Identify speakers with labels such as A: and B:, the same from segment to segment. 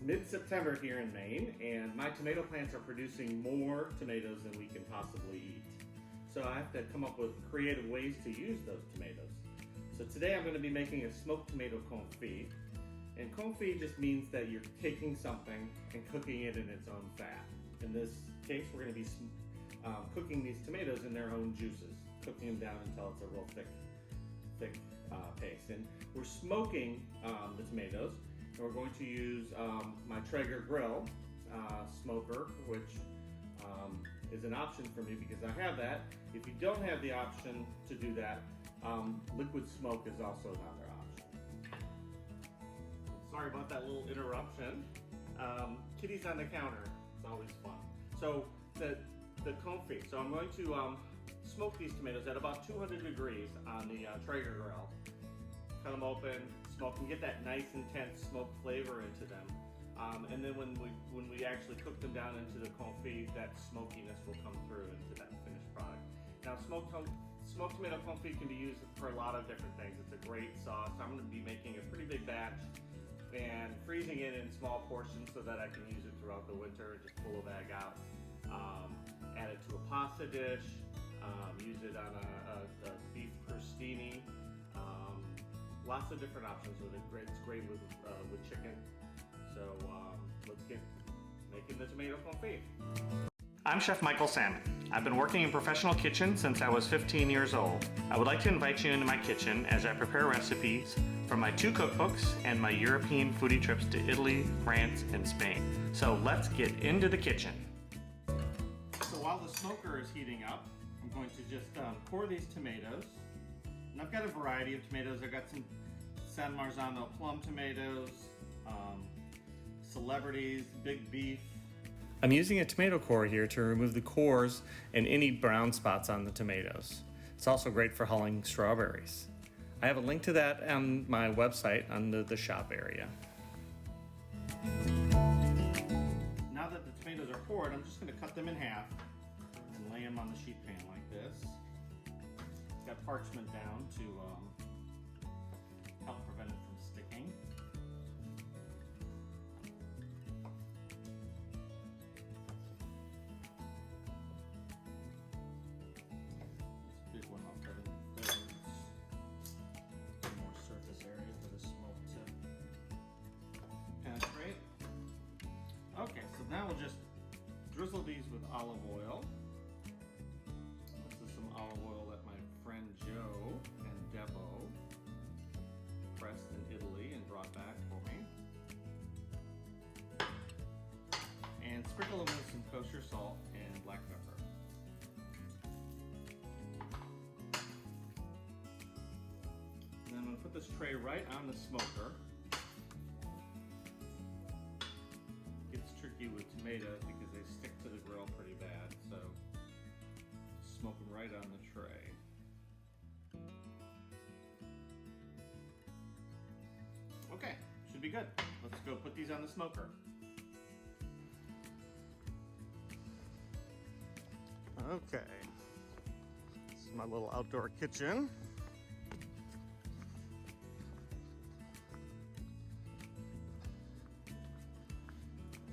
A: mid-September here in Maine, and my tomato plants are producing more tomatoes than we can possibly eat. So I have to come up with creative ways to use those tomatoes. So today I'm going to be making a smoked tomato confit. And confit just means that you're taking something and cooking it in its own fat. In this case, we're going to be cooking these tomatoes in their own juices, cooking them down until it's a real thick paste. And we're smoking the tomatoes, and we're going to use my Traeger grill smoker, which is an option for me because I have that. If you don't have the option to do that, liquid smoke is also another option. Sorry about that little interruption. Kitty's on the counter. It's always fun. So the confit. So I'm going to smoke these tomatoes at about 200 degrees on the Traeger grill. Cut them open, smoke them, get that nice intense smoke flavor into them. And then when we actually cook them down into the confit, that smokiness will come through into that finished product. Now, smoked tomato confit can be used for a lot of different things. It's a great sauce. I'm going to be making a pretty big batch and freezing it in small portions so that I can use it throughout the winter. Just pull a bag out, add it to a pasta dish, use it on a beef crostini. Lots of different options with it. It's great with chicken. So let's get making the tomato confit. I'm Chef Michael Salmon. I've been working in professional kitchen since I was 15 years old. I would like to invite you into my kitchen as I prepare recipes from my 2 cookbooks and my European foodie trips to Italy, France, and Spain. So let's get into the kitchen. So while the smoker is heating up, I'm going to just pour these tomatoes. And I've got a variety of tomatoes. I've got some San Marzano plum tomatoes, celebrities, big beef. I'm using a tomato core here to remove the cores and any brown spots on the tomatoes. It's also great for hulling strawberries. I have a link to that on my website under the shop area. Now that the tomatoes are poured, I'm just going to cut them in half and lay them on the sheet pan like this. Got parchment down to help prevent it from sticking. This big one I'll cut in thirds. More surface area for the smoke to penetrate. Okay, so now we'll just drizzle these with olive oil. This is some olive oil that my friend Joe and Debo pressed in Italy and brought back for me. And sprinkle them with some kosher salt and black pepper. And I'm going to put this tray right on the smoker. It gets tricky with tomatoes because they stick to the grill pretty bad, so smoke them right on the tray. Okay, should be good. Let's go put these on the smoker. Okay, this is my little outdoor kitchen.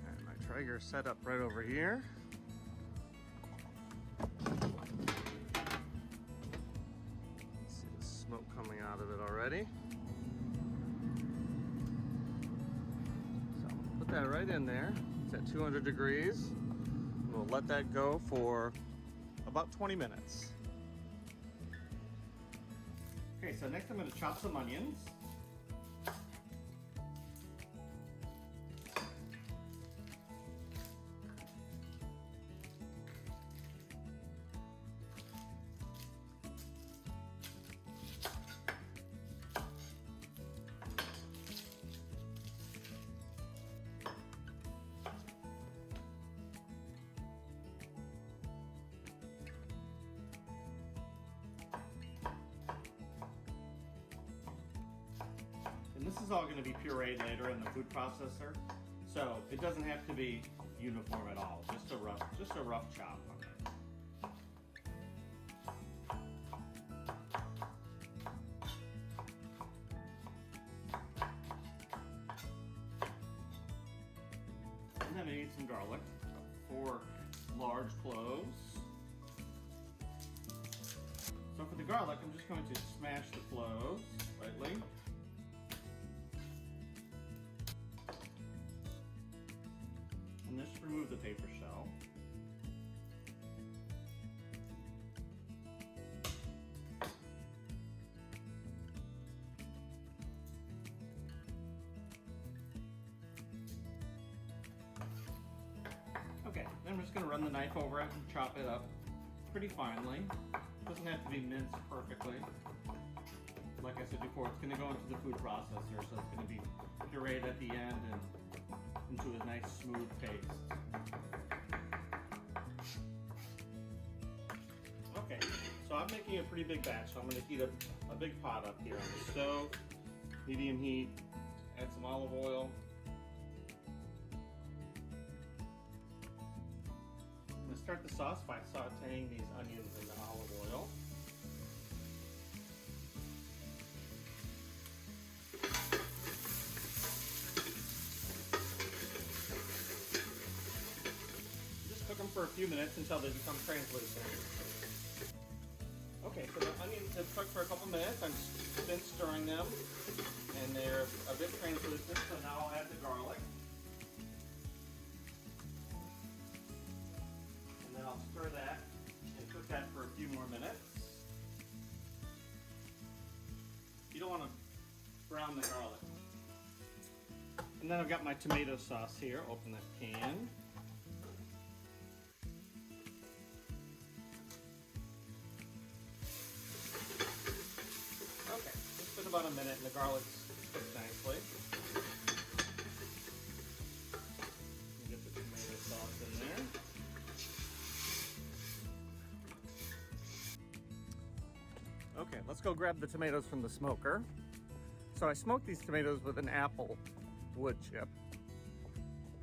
A: And my Traeger set up right over here. See the smoke coming out of it already. Put that right in there. It's at 200 degrees. We'll let that go for about 20 minutes. Okay, so next I'm going to chop some onions. And this is all going to be pureed later in the food processor, so it doesn't have to be uniform at all. Just a rough chop on it. gonna need some garlic. 4 large cloves. So for the garlic, I'm just going to smash the cloves lightly. And just remove the paper shell. Okay, then I'm just going to run the knife over it and chop it up pretty finely. Doesn't have to be minced perfectly. Like I said before, it's going to go into the food processor, so it's going to be pureed at the end and into a nice smooth paste. Okay, so I'm making a pretty big batch, so I'm going to heat a big pot up here on the stove, medium heat, add some olive oil. I'm going to start the sauce by sauteing these onions in the olive oil. Cook them for a few minutes until they become translucent. Okay, so the onions have cooked for a couple minutes. I'm been stirring them, and they're a bit translucent, so now I'll add the garlic. And then I'll stir that and cook that for a few more minutes. You don't want to brown the garlic. And then I've got my tomato sauce here. Open that can. About a minute and the garlic's cooked nicely. Get the tomato sauce in there. Okay, let's go grab the tomatoes from the smoker. So I smoked these tomatoes with an apple wood chip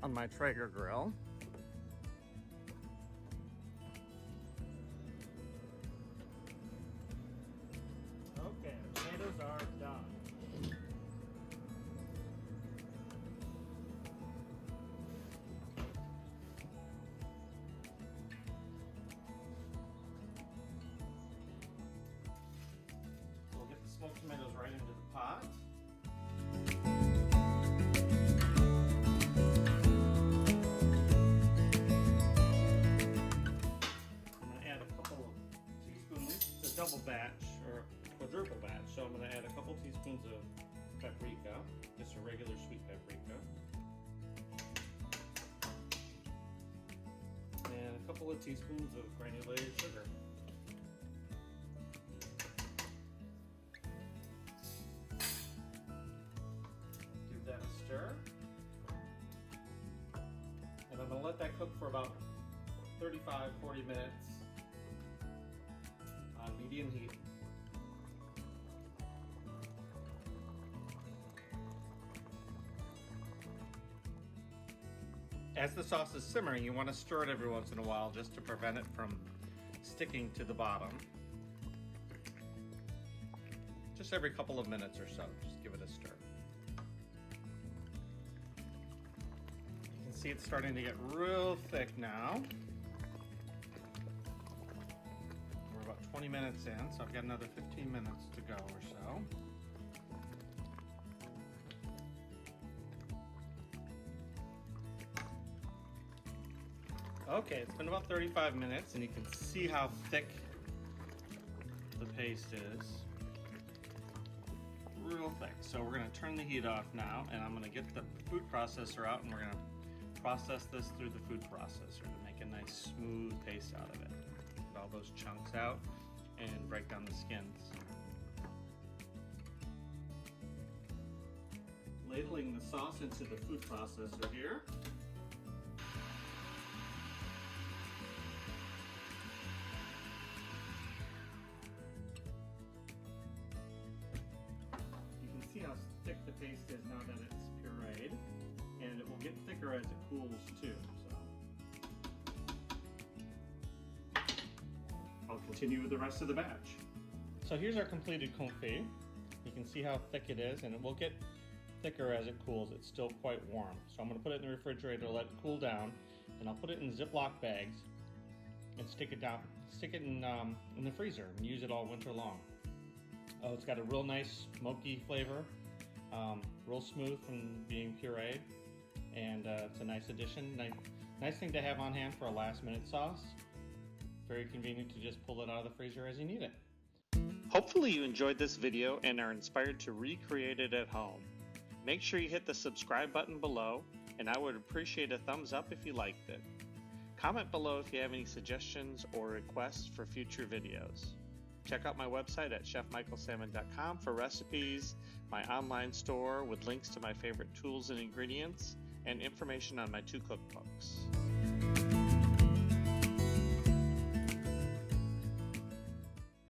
A: on my Traeger grill. Okay, the tomatoes are done. We'll get the smoked tomatoes right into the pot. I'm going to add a couple of teaspoons, it's a double batch, or quadruple batch, so I'm going to add a couple teaspoons of paprika, just a regular sweet paprika, and a couple of teaspoons of granulated sugar. Give that a stir, and I'm going to let that cook for about 35-40 minutes on medium heat. As the sauce is simmering, you want to stir it every once in a while just to prevent it from sticking to the bottom. Just every couple of minutes or so, just give it a stir. You can see it's starting to get real thick now. We're about 20 minutes in, so I've got another 15 minutes to go or so. Okay, it's been about 35 minutes and you can see how thick the paste is. Real thick. So we're going to turn the heat off now and I'm going to get the food processor out and we're going to process this through the food processor to make a nice smooth paste out of it. Get all those chunks out and break down the skins. Ladling the sauce into the food processor here. See how thick the paste is now that it's pureed, and it will get thicker as it cools too. So I'll continue with the rest of the batch. So here's our completed confit. You can see how thick it is, and it will get thicker as it cools. It's still quite warm. So I'm going to put it in the refrigerator to let it cool down, and I'll put it in Ziploc bags and stick it in the freezer and use it all winter long. Oh, it's got a real nice smoky flavor, real smooth from being pureed, and it's a nice addition. Nice thing to have on hand for a last minute sauce. Very convenient to just pull it out of the freezer as you need it. Hopefully you enjoyed this video and are inspired to recreate it at home. Make sure you hit the subscribe button below, and I would appreciate a thumbs up if you liked it. Comment below if you have any suggestions or requests for future videos. Check out my website at chefmichaelsalmon.com for recipes, my online store with links to my favorite tools and ingredients, and information on my 2 cookbooks.